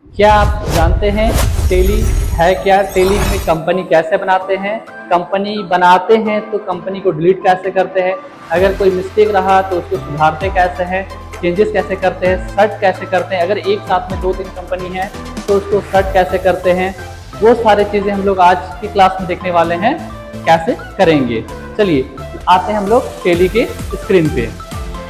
क्या आप जानते हैं टेली है क्या? टेली में कंपनी कैसे बनाते हैं? कंपनी बनाते हैं तो कंपनी को डिलीट कैसे करते हैं? अगर कोई मिस्टेक रहा तो उसको सुधारते कैसे हैं? चेंजेस कैसे करते हैं? सर्च कैसे करते हैं? अगर एक साथ में 2-3 कंपनी है तो उसको सर्च कैसे करते हैं? वो सारी चीज़ें हम लोग आज की क्लास में देखने वाले हैं, कैसे करेंगे। चलिए आते हैं हम लोग टेली के स्क्रीन पे।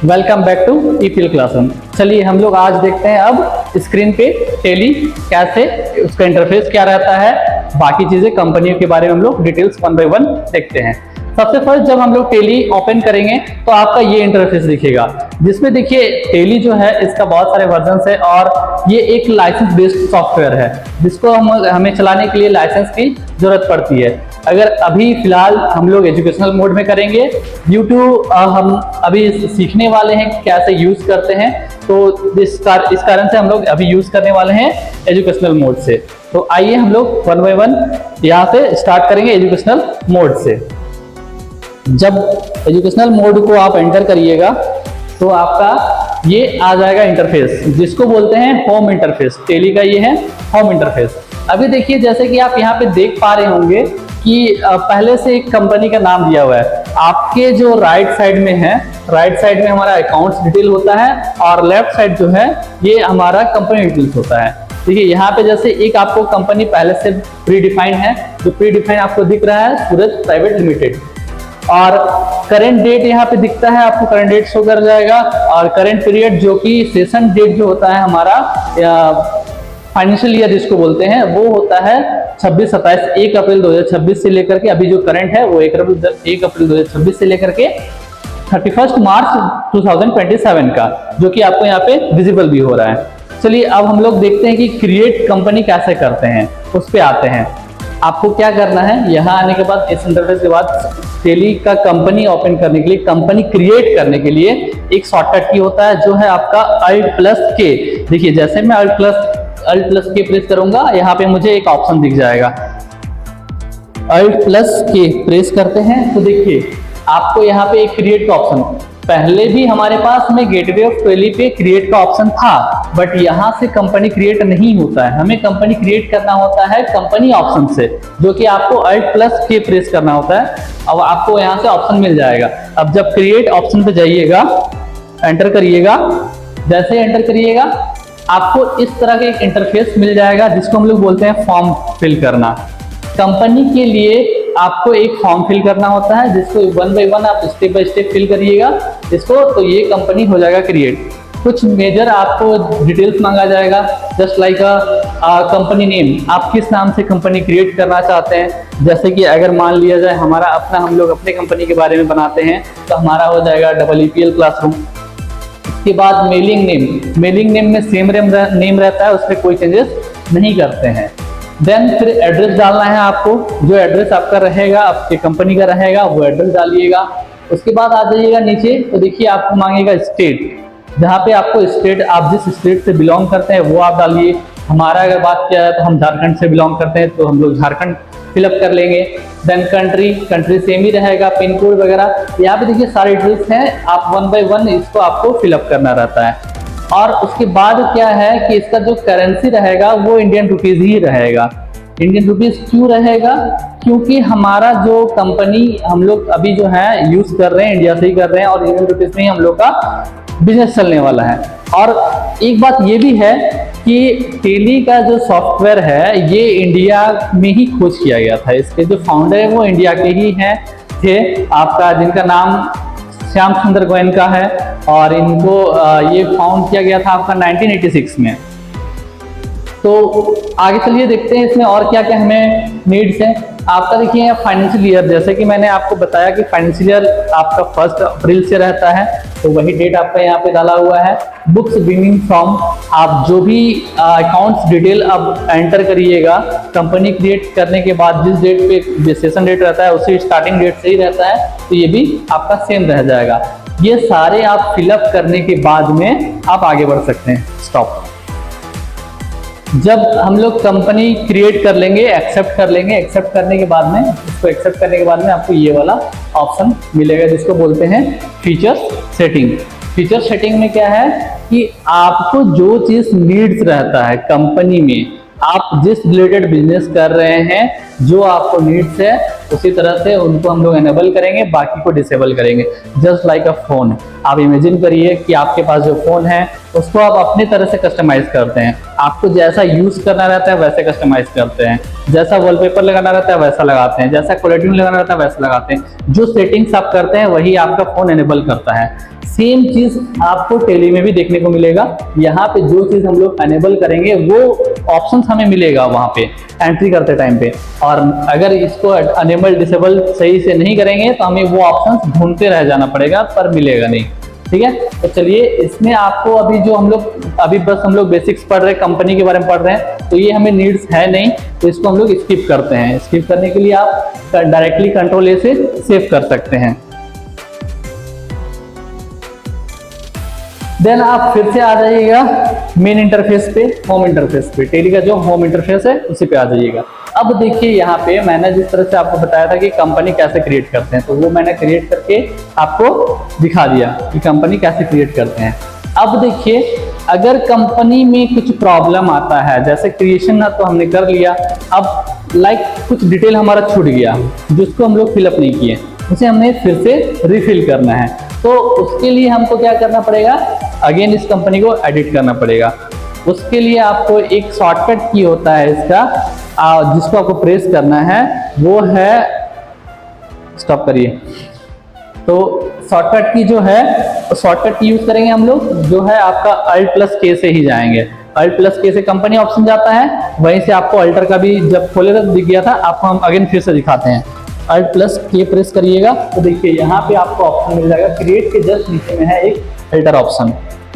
Welcome back to EPL classroom. चलिए हम लोग आज देखते हैं अब स्क्रीन पे टेली कैसे, उसका इंटरफेस क्या रहता है, बाकी चीजें कंपनियों के बारे में हम लोग डिटेल्स 1 बाय 1 देखते हैं। सबसे फर्स्ट जब हम लोग टेली ओपन करेंगे तो आपका ये इंटरफेस दिखेगा, जिसमें देखिए टेली जो है इसका बहुत सारे वर्जन है और ये एक लाइसेंस बेस्ड सॉफ्टवेयर है जिसको हमें चलाने के लिए लाइसेंस की जरूरत पड़ती है। अगर अभी फिलहाल हम लोग एजुकेशनल मोड में करेंगे ड्यू टू हम अभी सीखने वाले हैं कैसे यूज करते हैं, तो इस कारण से हम लोग अभी यूज करने वाले हैं एजुकेशनल मोड से। तो आइए हम लोग 1 बाय 1 यहाँ से स्टार्ट करेंगे एजुकेशनल मोड से। जब एजुकेशनल मोड को आप एंटर करिएगा तो आपका ये आ जाएगा इंटरफेस, जिसको बोलते हैं होम इंटरफेस। टेली का ये है होम इंटरफेस। अभी देखिए जैसे कि आप यहाँ पे देख पा रहे होंगे कि पहले से एक कंपनी का नाम दिया हुआ है। आपके जो राइट साइड में है, राइट साइड में हमारा अकाउंट्स डिटेल होता है और लेफ्ट साइड जो है ये हमारा कंपनी डिटेल्स होता है। देखिए यहाँ पे जैसे एक आपको कंपनी पहले से प्री डिफाइंड है, जो प्री डिफाइंड आपको दिख रहा है सूरज प्राइवेट लिमिटेड, और करंट डेट यहाँ पे दिखता है, आपको करंट डेट शो कर जाएगा। और करंट पीरियड जो कि सेशन डेट जो होता है हमारा फाइनेंशियल ईयर जिसको बोलते हैं, वो होता है 26, 27, 1 अप्रैल 2026 से लेकर के अभी जो करंट है वो 1 अप्रैल 2026 से लेकर के 31 मार्च 2027 का, जो कि आपको यहाँ पे विजिबल भी हो रहा है। चलिए अब हम लोग देखते हैं कि क्रिएट कंपनी कैसे करते हैं, उस पर आते हैं। आपको क्या करना है, यहाँ आने के बाद इस इंटरफेस के बाद टेली का कंपनी ओपन करने के लिए, कंपनी क्रिएट करने के लिए एक शॉर्टकट की होता है जो है आपका Alt+K। देखिए जैसे मैं Alt+K प्रेस करूंगा यहाँ पे मुझे एक ऑप्शन दिख जाएगा। Alt+K प्रेस करते हैं तो देखिए आपको यहाँ पे एक क्रिएट का ऑप्शन, पहले भी हमारे पास में गेटवे ऑफ टेली पे क्रिएट का ऑप्शन था, बट यहाँ से कंपनी क्रिएट नहीं होता है। हमें कंपनी क्रिएट करना होता है कंपनी ऑप्शन से, जो कि आपको Alt+K प्रेस करना होता है। अब आपको यहाँ से ऑप्शन मिल जाएगा। अब जब क्रिएट ऑप्शन पे जाइएगा, एंटर करिएगा, जैसे एंटर करिएगा आपको इस तरह का एक इंटरफेस मिल जाएगा जिसको हम लोग बोलते हैं फॉर्म फिल करना। कंपनी के लिए आपको एक फॉर्म फिल करना होता है जिसको 1 बाय 1 आप स्टेप बाय स्टेप फिल करिएगा इसको, तो ये कंपनी हो जाएगा क्रिएट। कुछ मेजर आपको डिटेल्स मांगा जाएगा, जस्ट लाइक कंपनी नेम, आप किस नाम से कंपनी क्रिएट करना चाहते हैं। जैसे कि अगर मान लिया जाए हमारा अपना, हम लोग अपने कंपनी के बारे में बनाते हैं तो हमारा हो जाएगा EPL क्लासरूम। इसके बाद मेलिंग नेम में सेम नेम रहता है, उसमें कोई चेंजेस नहीं करते हैं। देन फिर एड्रेस डालना है आपको, जो एड्रेस आपका रहेगा, आपके कंपनी का रहेगा, वो एड्रेस डालिएगा। उसके बाद आ जाइएगा नीचे तो देखिए आपको मांगेगा स्टेट, जहाँ पे आपको स्टेट, आप जिस स्टेट से बिलोंग करते हैं वो आप डालिए। हमारा अगर बात किया है तो हम झारखंड से बिलोंग करते हैं तो हम लोग झारखंड फिलअप कर लेंगे। देन कंट्री सेम ही रहेगा, पिन कोड वगैरह यहाँ पे देखिए सारे डिटेल्स हैं, आप 1 बाय 1 इसको आपको फिलअप करना रहता है। और उसके बाद क्या है कि इसका जो करेंसी रहेगा वो इंडियन रुपीज ही रहेगा। इंडियन रुपीज क्यों रहेगा? क्योंकि हमारा जो कंपनी हम लोग अभी जो है यूज कर रहे हैं इंडिया से ही कर रहे हैं और इंडियन रुपीज में ही हम लोग का बिजनेस चलने वाला है। और एक बात ये भी है कि टेली का जो सॉफ्टवेयर है ये इंडिया में ही खोज किया गया था। इसके जो फाउंडर है वो इंडिया के ही हैं थे, आपका जिनका नाम श्याम सुंदर गोयनका है, और इनको ये फाउंड किया गया था आपका 1986 में। तो आगे चलिए देखते हैं इसमें और क्या क्या हमें नीड्स हैं। आपका देखिए फाइनेंशियल ईयर, जैसे कि मैंने आपको बताया कि फाइनेंशियल ईयर आपका 1 अप्रैल से रहता है, तो वही डेट आपका यहाँ पे डाला हुआ है। बुक्स बिगिनिंग फ्रॉम, आप जो भी अकाउंट्स डिटेल अब एंटर करिएगा कंपनी क्रिएट करने के बाद, जिस डेट पे सेशन डेट रहता है उसी स्टार्टिंग डेट से ही रहता है, तो ये भी आपका सेम रह जाएगा। ये सारे आप फिलअप करने के बाद में आप आगे बढ़ सकते हैं। स्टॉप। जब हम लोग कंपनी क्रिएट कर लेंगे, एक्सेप्ट कर लेंगे, एक्सेप्ट करने के बाद में, इसको एक्सेप्ट करने के बाद में आपको ये वाला ऑप्शन मिलेगा जिसको बोलते हैं फीचर सेटिंग। फीचर सेटिंग में क्या है कि आपको जो चीज नीड्स रहता है कंपनी में, आप जिस रिलेटेड बिजनेस कर रहे हैं, जो आपको नीड्स है उसी तरह से उनको हम लोग एनेबल करेंगे, बाकी को डिसेबल करेंगे। जस्ट लाइक अ फोन, आप इमेजिन करिए कि आपके पास जो फोन है उसको आप अपनी तरह से कस्टमाइज करते हैं, आपको जैसा यूज करना रहता है वैसे कस्टमाइज करते हैं, जैसा वॉलपेपर लगाना रहता है वैसा लगाते हैं, जैसा क्वालिटी लगाना रहता है वैसा लगाते हैं, जो सेटिंग्स आप करते हैं वही आपका फोन एनेबल करता है। सेम चीज आपको टेली में भी देखने को मिलेगा। यहाँ पे जो चीज हम लोग एनेबल करेंगे वो ऑप्शंस हमें मिलेगा वहां पे एंट्री करते टाइम पे, और अगर इसको अनेबल डिसेबल सही से नहीं करेंगे तो हमें वो ऑप्शंस ढूंढते रह जाना पड़ेगा, पर मिलेगा नहीं। ठीक है, तो चलिए इसमें आपको अभी जो अभी बस हम लोग बेसिक्स पढ़ रहे हैं, कंपनी के बारे में पढ़ रहे हैं, तो ये हमें नीड्स है नहीं, तो इसको हम लोग स्किप करते हैं। स्किप करने के लिए आप डायरेक्टली कंट्रोल ए से सेव कर सकते हैं। देन आप फिर से आ जाइएगा मेन इंटरफेस पे, होम इंटरफेस पे, टेली का जो होम इंटरफेस है उसी पे आ जाइएगा। अब देखिए यहाँ पे मैंने जिस तरह से आपको बताया था कि कंपनी कैसे क्रिएट करते हैं, तो वो मैंने क्रिएट करके आपको दिखा दिया कि कंपनी कैसे क्रिएट करते हैं। अब देखिए अगर कंपनी में कुछ प्रॉब्लम आता है, जैसे क्रिएशन ना तो हमने कर लिया, अब कुछ डिटेल हमारा छूट गया जिसको हम लोग फिलअप नहीं किए, उसे हमने फिर से रिफिल करना है, तो उसके लिए हमको क्या करना पड़ेगा, अगेन इस कंपनी को एडिट करना पड़ेगा। उसके लिए आपको एक शॉर्टकट की होता है इसका, जिसको आपको प्रेस करना है, वो है, स्टॉप करिए, तो शॉर्टकट की जो है शॉर्टकट की यूज करेंगे हम लोग, जो है आपका Alt+K से ही जाएंगे। Alt+K से कंपनी ऑप्शन जाता है, वहीं से आपको अल्टर का भी जब खोले तो दिख गया था, आपको हम अगेन फिर से दिखाते हैं। Alt+K प्रेस करिएगा तो देखिए यहाँ पे आपको ऑप्शन मिल जाएगा, क्रिएट के जस्ट नीचे में है एक फिल्टर ऑप्शन,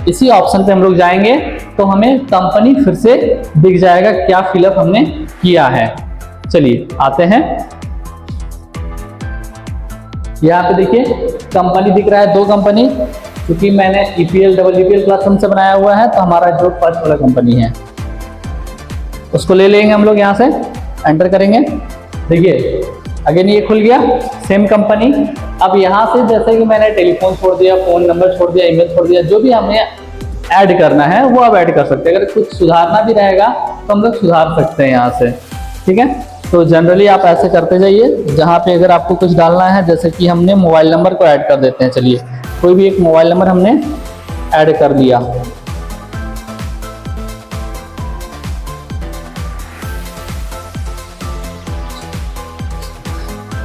इसी ऑप्शन पे हम लोग जाएंगे तो हमें कंपनी फिर से दिख जाएगा क्या फिलअप हमने किया है। चलिए आते हैं, यहाँ पे देखिए कंपनी दिख रहा है, दो कंपनी, क्योंकि मैंने EPL क्लासरूम से बनाया हुआ है, तो हमारा जो फर्स्ट वाला कंपनी है उसको ले लेंगे हम लोग, यहाँ से एंटर करेंगे। देखिए अगेन ये खुल गया, सेम कंपनी। अब यहाँ से जैसे कि मैंने टेलीफोन छोड़ दिया, फोन नंबर छोड़ दिया, ईमेल छोड़ दिया, जो भी हमें ऐड करना है वो आप ऐड कर सकते हैं। अगर कुछ सुधारना भी रहेगा तो हम लोग सुधार सकते हैं यहाँ से। ठीक है, तो जनरली आप ऐसे करते जाइए, जहाँ पे अगर आपको कुछ डालना है, जैसे कि हमने मोबाइल नंबर को ऐड कर देते हैं। चलिए कोई भी एक मोबाइल नंबर हमने ऐड कर दिया,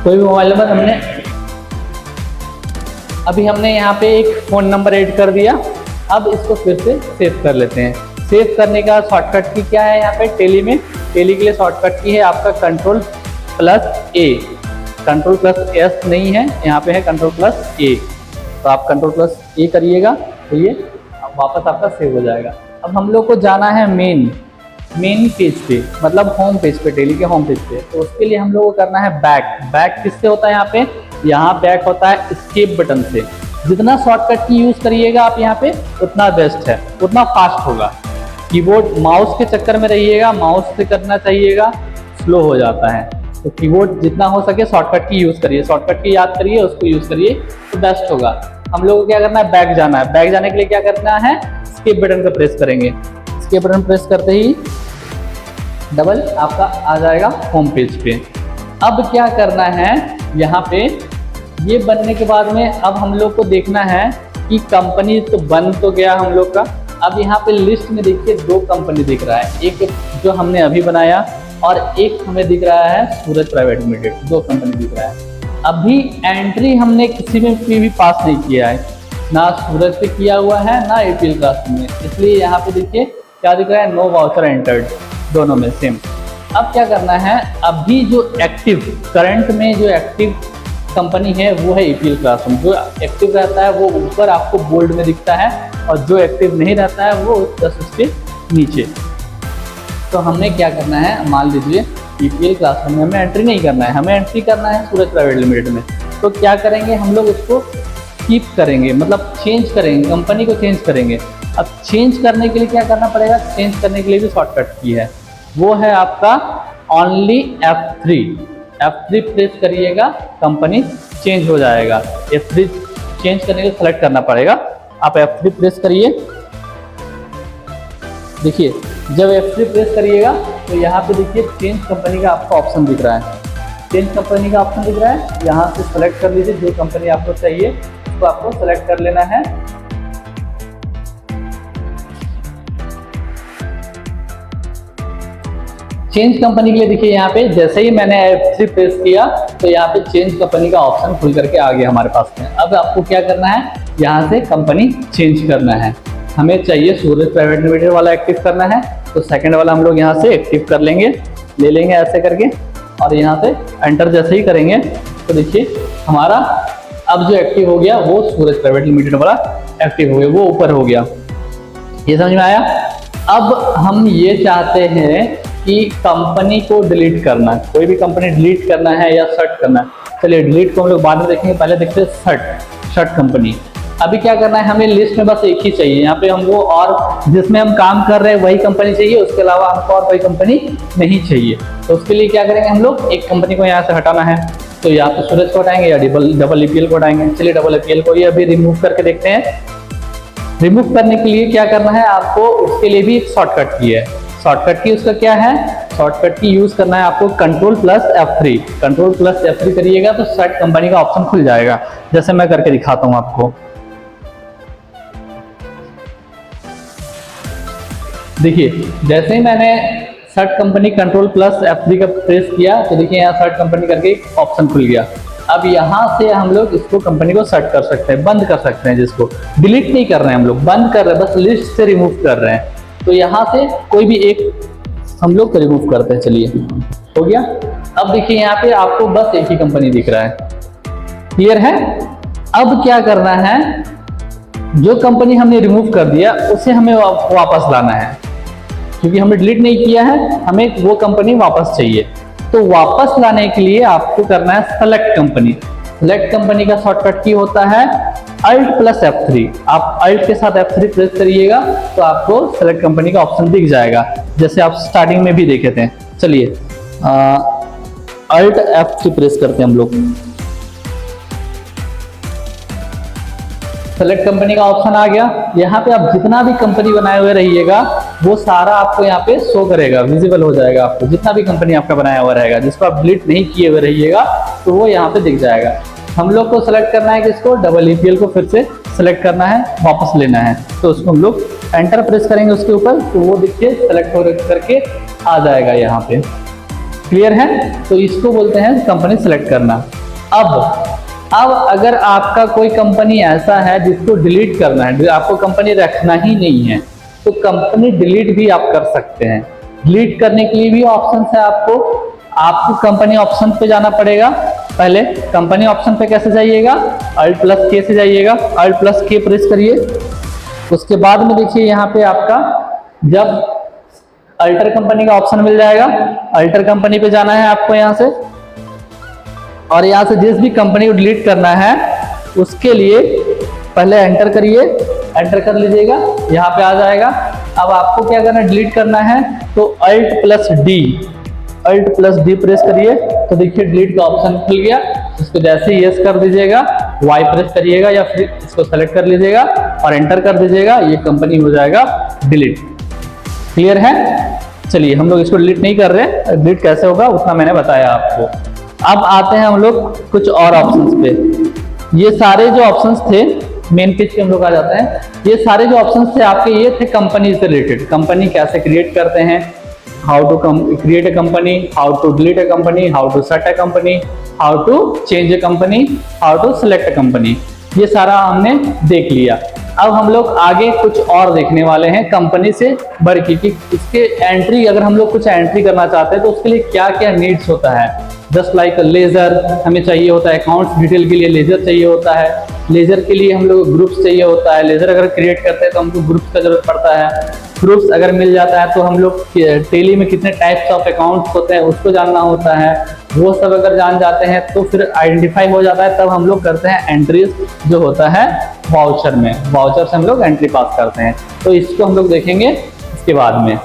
कोई भी मोबाइल नंबर हमने यहाँ पे एक फ़ोन नंबर ऐड कर दिया। अब इसको फिर से सेव कर लेते हैं। सेव करने का शॉर्टकट की क्या है, यहाँ पे टेली में, टेली के लिए शॉर्टकट की है आपका Ctrl+A, Ctrl+S नहीं है, यहाँ पे है Ctrl+A, तो आप Ctrl+A करिएगा तो ये वापस आपका सेव हो जाएगा। अब हम लोग को जाना है मेन पेज पे, मतलब होम पेज पे, टेली के होम पेज पे, तो उसके लिए हम लोग को करना है बैक किससे होता है, यहाँ बैक होता है एस्केप बटन से। जितना शॉर्टकट की यूज करिएगा आप यहाँ पे उतना बेस्ट है, उतना फास्ट होगा। कीबोर्ड माउस के चक्कर में रहिएगा, माउस से करना चाहिएगा, स्लो हो जाता है। तो कीबोर्ड जितना हो सके शॉर्टकट की यूज करिए, शॉर्टकट की याद करिए, उसको यूज करिए तो बेस्ट होगा। हम लोग को क्या करना है, बैक जाना है। बैक जाने के लिए क्या करना है, एस्केप बटन का प्रेस करेंगे। एस्केप बटन प्रेस करते ही डबल आपका आ जाएगा होम पेज पे। अब क्या करना है, यहाँ पे ये बनने के बाद में अब हम लोग को देखना है कि कंपनी तो बन तो गया हम लोग का। अब यहाँ पे लिस्ट में देखिए दो कंपनी दिख रहा है, एक जो हमने अभी बनाया और एक हमें दिख रहा है सूरज प्राइवेट लिमिटेड, दो कंपनी दिख रहा है। अभी एंट्री हमने किसी में भी पास नहीं किया है, ना सूरज पे किया हुआ है ना EPL क्लासरूम में, इसलिए यहाँ पे देखिए क्या दिख रहा है, नो वाउचर एंटर्ड, दोनों में सेम। अब क्या करना है, अभी जो एक्टिव करंट में जो एक्टिव कंपनी है वो है EPL क्लासरूम। जो एक्टिव रहता है वो ऊपर आपको बोल्ड में दिखता है, और जो एक्टिव नहीं रहता है वो जस्ट उसके नीचे। तो हमें क्या करना है, मान लीजिए EPL क्लासरूम में हमें एंट्री नहीं करना है, हमें एंट्री करना है सूरज प्राइवेट लिमिटेड में। तो क्या करेंगे, हम लोग उसको स्किप करेंगे, मतलब चेंज करेंगे, कंपनी को चेंज करेंगे। अब चेंज करने के लिए क्या करना पड़ेगा, चेंज करने के लिए भी शॉर्टकट की है, वो है आपका ओनली F3 प्रेस करिएगा, कंपनी चेंज हो जाएगा। F3 चेंज करने के लिए सेलेक्ट करना पड़ेगा आप F3 प्रेस करिए। देखिए जब F3 प्रेस करिएगा तो यहाँ पे देखिए चेंज कंपनी का आपको ऑप्शन दिख रहा है। चेंज कंपनी का ऑप्शन दिख रहा है, यहाँ से सेलेक्ट कर लीजिए जो कंपनी आपको चाहिए उसको आपको सेलेक्ट कर लेना है। चेंज कंपनी के लिए देखिए यहाँ पे जैसे ही मैंने F3 प्रेस किया तो यहाँ पे चेंज कंपनी का ऑप्शन खुल करके आ गया हमारे पास में। अब आपको क्या करना है, यहाँ से कंपनी चेंज करना है। हमें चाहिए सूरज प्राइवेट लिमिटेड वाला एक्टिव करना है, तो सेकंड वाला हम लोग यहाँ से एक्टिव कर लेंगे, ले लेंगे ऐसे करके, और यहाँ से एंटर जैसे ही करेंगे तो देखिए हमारा अब जो एक्टिव हो गया वो सूरज प्राइवेट लिमिटेड वाला एक्टिव हो गया, वो ऊपर हो गया। ये समझ में आया। अब हम ये चाहते हैं कि कंपनी को डिलीट करना, कोई भी कंपनी डिलीट करना है या सर्ट करना है। चलिए डिलीट को हम लोग बाद में देखेंगे, पहले देखते हैं सर्ट कंपनी। अभी क्या करना है, हमें लिस्ट में बस एक ही चाहिए, यहाँ पे हमको और जिसमें हम काम कर रहे हैं वही कंपनी चाहिए, उसके अलावा हमको और कोई कंपनी नहीं चाहिए। तो उसके लिए क्या करेंगे, हम लोग एक कंपनी को यहाँ से हटाना है, तो या तो सूरज को हटाएंगे या डबल EPL को हटाएंगे। चलिए डबल EPL को ये अभी रिमूव करके देखते हैं। रिमूव करने के लिए क्या करना है आपको, उसके लिए भी एक शॉर्टकट की है। शॉर्टकट की उसका क्या है, शॉर्टकट की यूज करना है आपको Ctrl+F3। Ctrl+F3 करिएगा तो सर्ट कंपनी का ऑप्शन खुल जाएगा, जैसे मैं करके दिखाता हूं आपको। देखिए जैसे ही मैंने सर्ट कंपनी Ctrl+F3 का प्रेस किया तो देखिए यहाँ सर्ट कंपनी करके एक ऑप्शन खुल गया। अब यहाँ से हम लोग इसको कंपनी को सर्ट कर सकते हैं, बंद कर सकते हैं, जिसको डिलीट नहीं कर रहे हैं हम लोग, बंद कर रहे हैं, बस लिस्ट से रिमूव कर रहे हैं। तो यहाँ से कोई भी एक हम लोग रिमूव करते हैं। चलिए हो गया। अब देखिए यहाँ पे आपको बस एक ही कंपनी दिख रहा है, क्लियर है। अब क्या करना है, जो कंपनी हमने रिमूव कर दिया उसे हमें वापस लाना है, क्योंकि हमने डिलीट नहीं किया है, हमें वो कंपनी वापस चाहिए। तो वापस लाने के लिए आपको करना है सेलेक्ट कंपनी। सेलेक्ट कंपनी का शॉर्टकट की होता है Alt+F3। आप Alt के साथ F3 प्रेस करिएगा तो आपको सेलेक्ट कंपनी का ऑप्शन दिख जाएगा, जैसे आप स्टार्टिंग में भी देखे थे। चलिए Alt+F3 प्रेस करते हैं हम लोग। सेलेक्ट कंपनी का ऑप्शन आ गया। यहाँ पे आप जितना भी कंपनी बनाए हुए रहिएगा वो सारा आपको यहाँ पे शो करेगा, विजिबल हो जाएगा आपको। जितना भी कंपनी आपका बनाया हुआ रहेगा, जिसको आप डिलीट नहीं किए हुए रहिएगा तो वो यहाँ पे दिख जाएगा। हम लोग को सेलेक्ट करना है किसको, डबल EPL को फिर से सेलेक्ट करना है, वापस लेना है। तो उसको हम लोग एंटर प्रेस करेंगे उसके ऊपर, तो वो देखिए सेलेक्ट हो करके आ जाएगा यहाँ पे, क्लियर है। तो इसको बोलते हैं कंपनी सेलेक्ट करना। अब अगर आपका कोई कंपनी ऐसा है जिसको डिलीट करना है, आपको कंपनी रखना ही नहीं है, तो कंपनी डिलीट भी आप कर सकते हैं। डिलीट करने के लिए भी ऑप्शन है आपको कंपनी ऑप्शन पे जाना पड़ेगा। पहले कंपनी ऑप्शन पे कैसे जाइएगा, Alt+K से जाइएगा, Alt+K प्रेस करिए। उसके बाद में देखिए यहाँ पे आपका जब अल्टर कंपनी का ऑप्शन मिल जाएगा, अल्टर कंपनी पे जाना है आपको यहाँ से, और यहाँ से जिस भी कंपनी को डिलीट करना है उसके लिए पहले एंटर करिए, एंटर कर लीजिएगा, यहाँ पे आ जाएगा। अब आपको क्या करना है, डिलीट करना है तो Alt+D प्रेस करिए, तो देखिए डिलीट का ऑप्शन खुल गया। इसको जैसे ही यस कर दीजिएगा, Y प्रेस करिएगा या फिर इसको सेलेक्ट कर लीजिएगा और एंटर कर दीजिएगा, ये कंपनी हो जाएगा डिलीट, क्लियर है। चलिए हम लोग इसको डिलीट नहीं कर रहे, डिलीट कैसे होगा उतना मैंने बताया आपको। अब आते हैं हम लोग कुछ और ऑप्शंस पे। ये सारे जो ऑप्शंस थे, मेन पेज पे हम लोग आ जाते हैं। ये सारे जो ऑप्शंस थे आपके, ये थे कंपनी से रिलेटेड, कंपनी कैसे क्रिएट करते हैं, how to create a company, how to delete a company, how to set a company, how to change a company, how to select a company. ये सारा हमने देख लिया। अब हम लोग आगे कुछ और देखने वाले हैं कंपनी से बढ़ के, कि इसके एंट्री, अगर हम लोग कुछ एंट्री करना चाहते हैं तो उसके लिए क्या क्या नीड्स होता है। जस्ट लाइक लेजर हमें चाहिए होता है, अकाउंट्स डिटेल के लिए लेजर चाहिए होता है, लेजर के लिए हम लोग ग्रुप्स चाहिए होता है। लेजर अगर क्रिएट करते हैं तो हमको ग्रुप्स का जरूरत पड़ता है। ग्रुप्स अगर मिल जाता है तो हम लोग टेली में कितने टाइप्स ऑफ अकाउंट्स होते हैं उसको जानना होता है। वो सब अगर जान जाते हैं तो फिर आइडेंटिफाई हो जाता है, तब हम लोग करते हैं एंट्रीज जो होता है वाउचर में। वाउचर से हम लोग एंट्री पास करते हैं, तो इसको हम लोग देखेंगे इसके बाद में।